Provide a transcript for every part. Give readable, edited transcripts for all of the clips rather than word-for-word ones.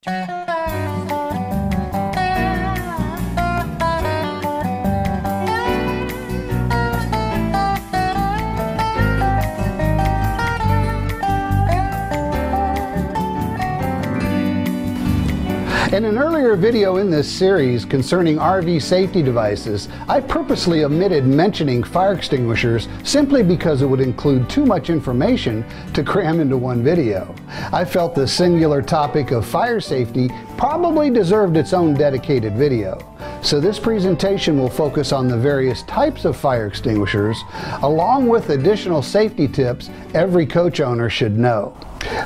In an earlier video in this series concerning RV safety devices, I purposely omitted mentioning fire extinguishers simply because it would include too much information to cram into one video. I felt the singular topic of fire safety probably deserved its own dedicated video. So this presentation will focus on the various types of fire extinguishers, along with additional safety tips every coach owner should know.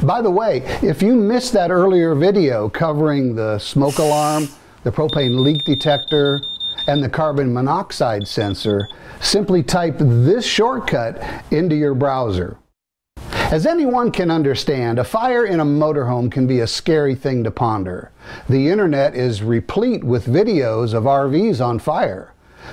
By the way, if you missed that earlier video covering the smoke alarm, the propane leak detector, and the carbon monoxide sensor, simply type this shortcut into your browser. As anyone can understand, a fire in a motorhome can be a scary thing to ponder. The internet is replete with videos of RVs on fire.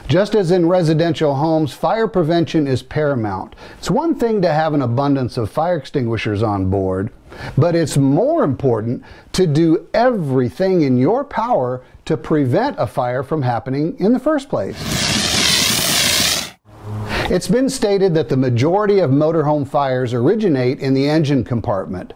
Just as in residential homes, fire prevention is paramount. It's one thing to have an abundance of fire extinguishers on board, but it's more important to do everything in your power to prevent a fire from happening in the first place. It's been stated that the majority of motorhome fires originate in the engine compartment.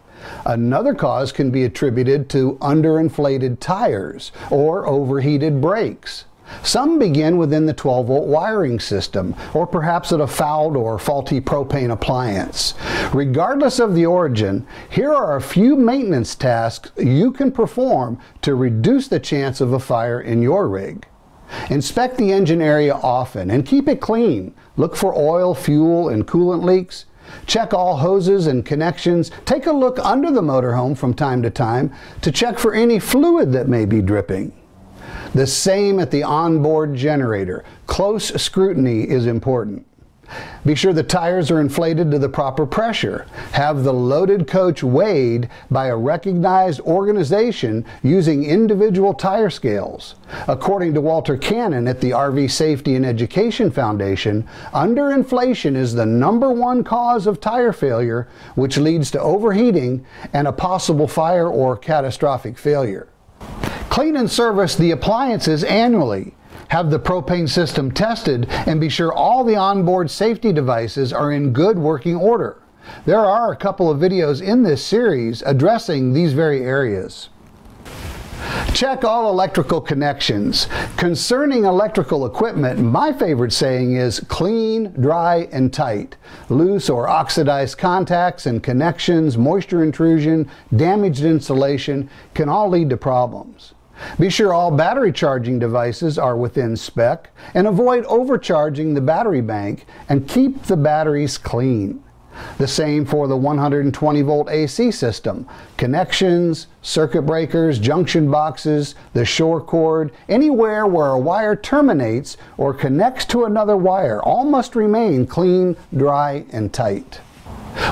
Another cause can be attributed to underinflated tires or overheated brakes. Some begin within the 12-volt wiring system, or perhaps at a fouled or faulty propane appliance. Regardless of the origin, here are a few maintenance tasks you can perform to reduce the chance of a fire in your rig. Inspect the engine area often and keep it clean. Look for oil, fuel, and coolant leaks. Check all hoses and connections. Take a look under the motorhome from time to time to check for any fluid that may be dripping. The same at the onboard generator. Close scrutiny is important. Be sure the tires are inflated to the proper pressure. Have the loaded coach weighed by a recognized organization using individual tire scales. According to Walter Cannon at the RV Safety and Education Foundation, underinflation is the #1 cause of tire failure, which leads to overheating and a possible fire or catastrophic failure. Clean and service the appliances annually. Have the propane system tested and be sure all the onboard safety devices are in good working order. There are a couple of videos in this series addressing these very areas. Check all electrical connections. Concerning electrical equipment, my favorite saying is clean, dry, and tight. Loose or oxidized contacts and connections, moisture intrusion, damaged insulation can all lead to problems. Be sure all battery charging devices are within spec and avoid overcharging the battery bank and keep the batteries clean. The same for the 120-volt AC system. Connections, circuit breakers, junction boxes, the shore cord, anywhere where a wire terminates or connects to another wire, all must remain clean, dry, and tight.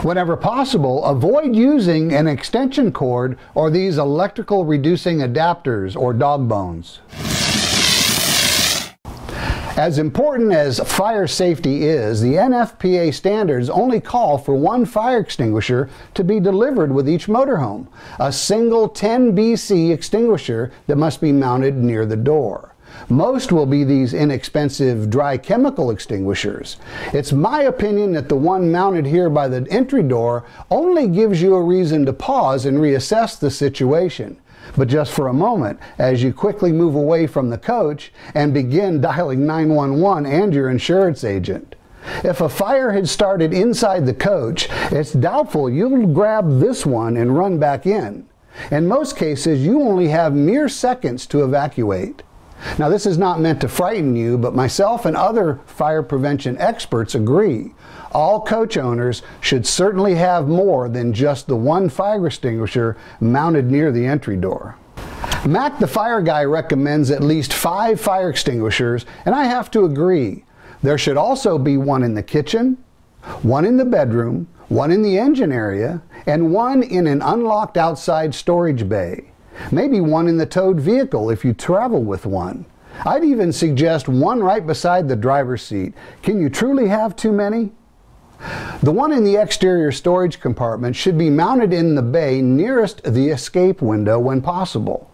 Whenever possible, avoid using an extension cord or these electrical reducing adapters or dog bones. As important as fire safety is, the NFPA standards only call for one fire extinguisher to be delivered with each motorhome, a single 10 BC extinguisher that must be mounted near the door. Most will be these inexpensive dry chemical extinguishers. It's my opinion that the one mounted here by the entry door only gives you a reason to pause and reassess the situation. But just for a moment, as you quickly move away from the coach and begin dialing 911 and your insurance agent. If a fire had started inside the coach, it's doubtful you'll grab this one and run back in. In most cases, you only have mere seconds to evacuate. Now, this is not meant to frighten you, but myself and other fire prevention experts agree. All coach owners should certainly have more than just the one fire extinguisher mounted near the entry door. Mac the Fire Guy recommends at least 5 fire extinguishers, and I have to agree. There should also be one in the kitchen, one in the bedroom, one in the engine area, and one in an unlocked outside storage bay. Maybe one in the towed vehicle if you travel with one. I'd even suggest one right beside the driver's seat. Can you truly have too many? The one in the exterior storage compartment should be mounted in the bay nearest the escape window when possible.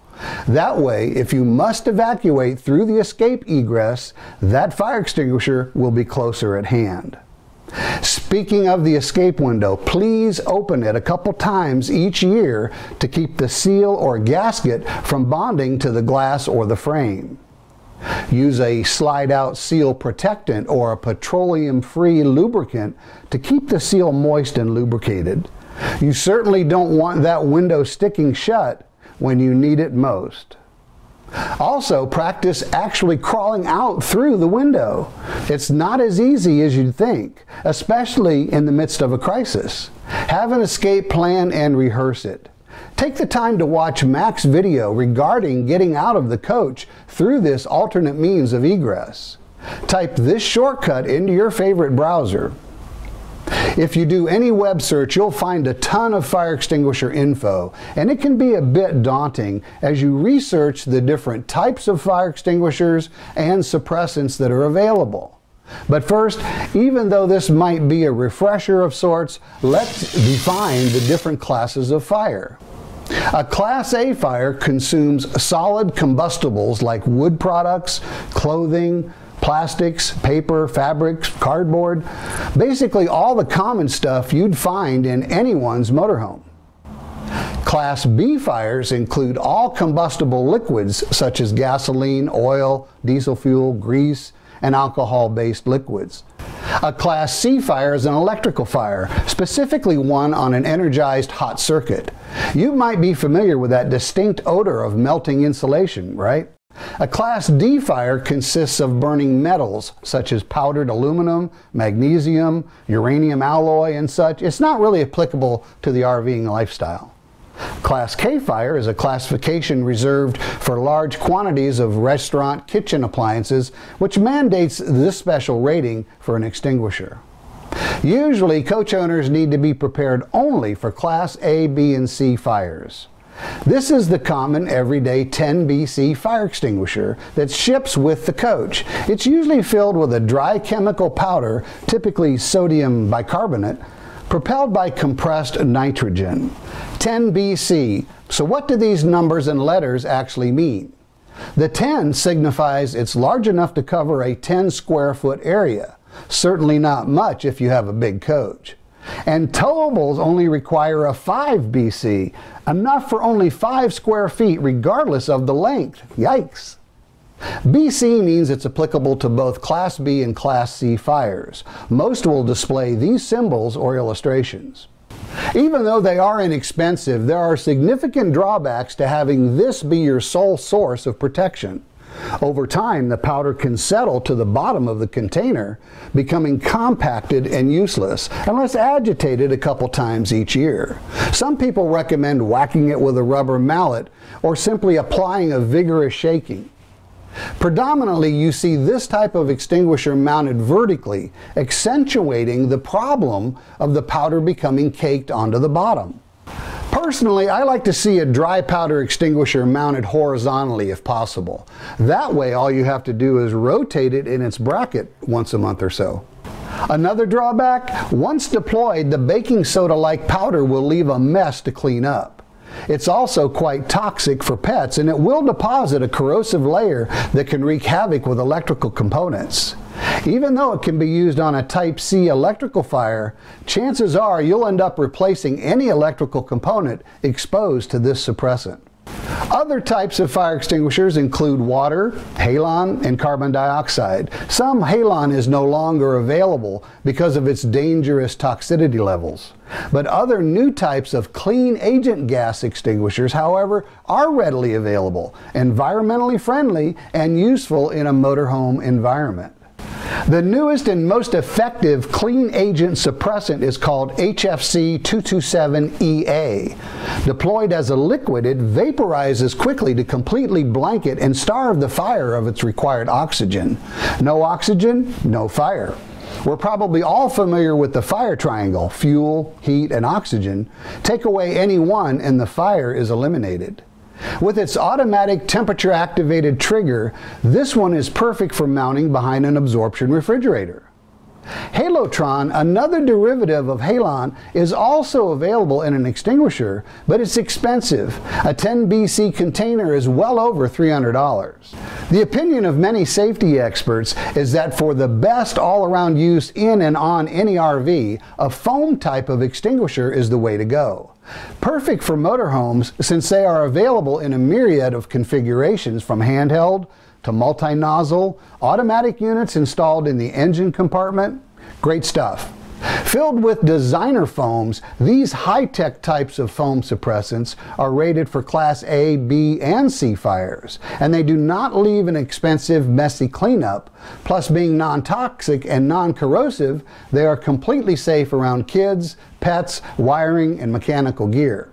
That way, if you must evacuate through the escape egress, that fire extinguisher will be closer at hand. Speaking of the escape window, please open it a couple times each year to keep the seal or gasket from bonding to the glass or the frame. Use a slide-out seal protectant or a petroleum-free lubricant to keep the seal moist and lubricated. You certainly don't want that window sticking shut when you need it most. Also, practice actually crawling out through the window. It's not as easy as you'd think, especially in the midst of a crisis. Have an escape plan and rehearse it. Take the time to watch Mac's video regarding getting out of the coach through this alternate means of egress. Type this shortcut into your favorite browser. If you do any web search, you'll find a ton of fire extinguisher info, and it can be a bit daunting as you research the different types of fire extinguishers and suppressants that are available. But first, even though this might be a refresher of sorts, let's define the different classes of fire. A Class A fire consumes solid combustibles like wood products, clothing, plastics, paper, fabrics, cardboard, basically all the common stuff you'd find in anyone's motorhome. Class B fires include all combustible liquids such as gasoline, oil, diesel fuel, grease, and alcohol-based liquids. A Class C fire is an electrical fire, specifically one on an energized hot circuit. You might be familiar with that distinct odor of melting insulation, right? A Class D fire consists of burning metals such as powdered aluminum, magnesium, uranium alloy, and such. It's not really applicable to the RVing lifestyle. Class K fire is a classification reserved for large quantities of restaurant kitchen appliances, which mandates this special rating for an extinguisher. Usually, coach owners need to be prepared only for Class A, B, and C fires. This is the common everyday 10BC fire extinguisher that ships with the coach. It's usually filled with a dry chemical powder, typically sodium bicarbonate, propelled by compressed nitrogen. 10BC. So what do these numbers and letters actually mean? The 10 signifies it's large enough to cover a 10 square foot area. Certainly not much if you have a big coach. And towables only require a 5BC, enough for only 5 square feet regardless of the length. Yikes! BC means it's applicable to both Class B and Class C fires. Most will display these symbols or illustrations. Even though they are inexpensive, there are significant drawbacks to having this be your sole source of protection. Over time, the powder can settle to the bottom of the container, becoming compacted and useless unless agitated a couple times each year. Some people recommend whacking it with a rubber mallet or simply applying a vigorous shaking. Predominantly, you see this type of extinguisher mounted vertically, accentuating the problem of the powder becoming caked onto the bottom. Personally, I like to see a dry powder extinguisher mounted horizontally if possible. That way, all you have to do is rotate it in its bracket once a month or so. Another drawback, once deployed, the baking soda-like powder will leave a mess to clean up. It's also quite toxic for pets, and it will deposit a corrosive layer that can wreak havoc with electrical components. Even though it can be used on a Type C electrical fire, chances are you'll end up replacing any electrical component exposed to this suppressant. Other types of fire extinguishers include water, halon, and carbon dioxide. Some halon is no longer available because of its dangerous toxicity levels. But other new types of clean agent gas extinguishers, however, are readily available, environmentally friendly, and useful in a motorhome environment. The newest and most effective clean agent suppressant is called HFC 227EA. Deployed as a liquid, it vaporizes quickly to completely blanket and starve the fire of its required oxygen. No oxygen, no fire. We're probably all familiar with the fire triangle: fuel, heat, and oxygen. Take away any one and the fire is eliminated. With its automatic temperature-activated trigger, this one is perfect for mounting behind an absorption refrigerator. Halotron, another derivative of halon, is also available in an extinguisher, but it's expensive. A 10 BC container is well over $300. The opinion of many safety experts is that for the best all-around use in and on any RV, a foam type of extinguisher is the way to go. Perfect for motorhomes since they are available in a myriad of configurations from handheld to multi-nozzle, automatic units installed in the engine compartment. Great stuff. Filled with designer foams, these high-tech types of foam suppressants are rated for Class A, B, and C fires, and they do not leave an expensive, messy cleanup. Plus, being non-toxic and non-corrosive, they are completely safe around kids, pets, wiring, and mechanical gear.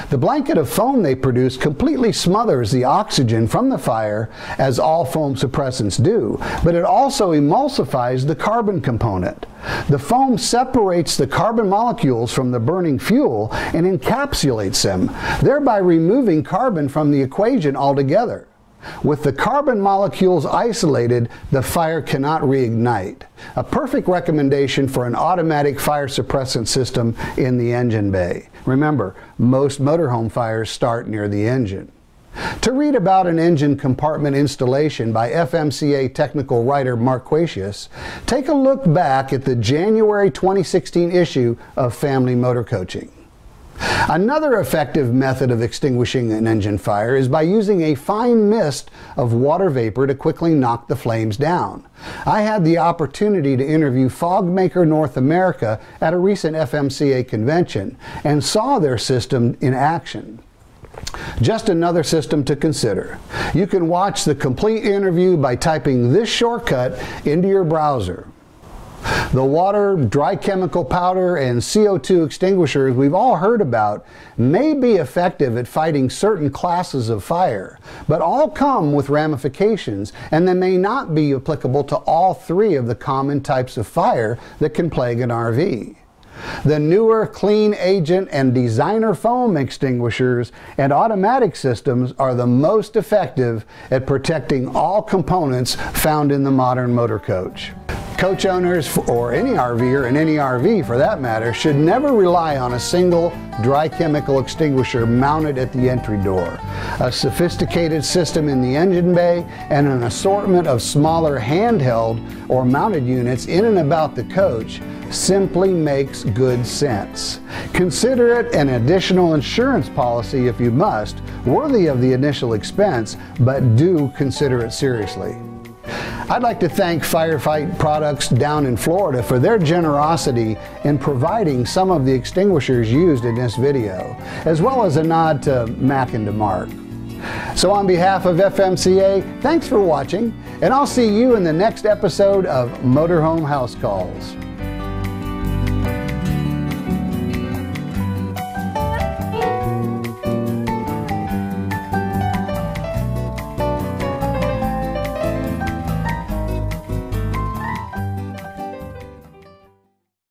The blanket of foam they produce completely smothers the oxygen from the fire, as all foam suppressants do, but it also emulsifies the carbon component. The foam separates the carbon molecules from the burning fuel and encapsulates them, thereby removing carbon from the equation altogether. With the carbon molecules isolated, the fire cannot reignite. A perfect recommendation for an automatic fire suppressant system in the engine bay. Remember, most motorhome fires start near the engine. To read about an engine compartment installation by FMCA technical writer Mark Quasius, take a look back at the January 2016 issue of Family Motor Coaching. Another effective method of extinguishing an engine fire is by using a fine mist of water vapor to quickly knock the flames down. I had the opportunity to interview Fogmaker North America at a recent FMCA convention and saw their system in action. Just another system to consider. You can watch the complete interview by typing this shortcut into your browser. The water, dry chemical powder, and CO2 extinguishers we've all heard about may be effective at fighting certain classes of fire, but all come with ramifications, and they may not be applicable to all three of the common types of fire that can plague an RV. The newer clean agent and designer foam extinguishers and automatic systems are the most effective at protecting all components found in the modern motor coach. Coach owners, or any RVer in any RV for that matter, should never rely on a single dry chemical extinguisher mounted at the entry door. A sophisticated system in the engine bay and an assortment of smaller handheld or mounted units in and about the coach simply makes good sense. Consider it an additional insurance policy if you must, worthy of the initial expense, but do consider it seriously. I'd like to thank Firefight Products down in Florida for their generosity in providing some of the extinguishers used in this video, as well as a nod to Mac and to Mark. So on behalf of FMCA, thanks for watching, and I'll see you in the next episode of Motorhome House Calls.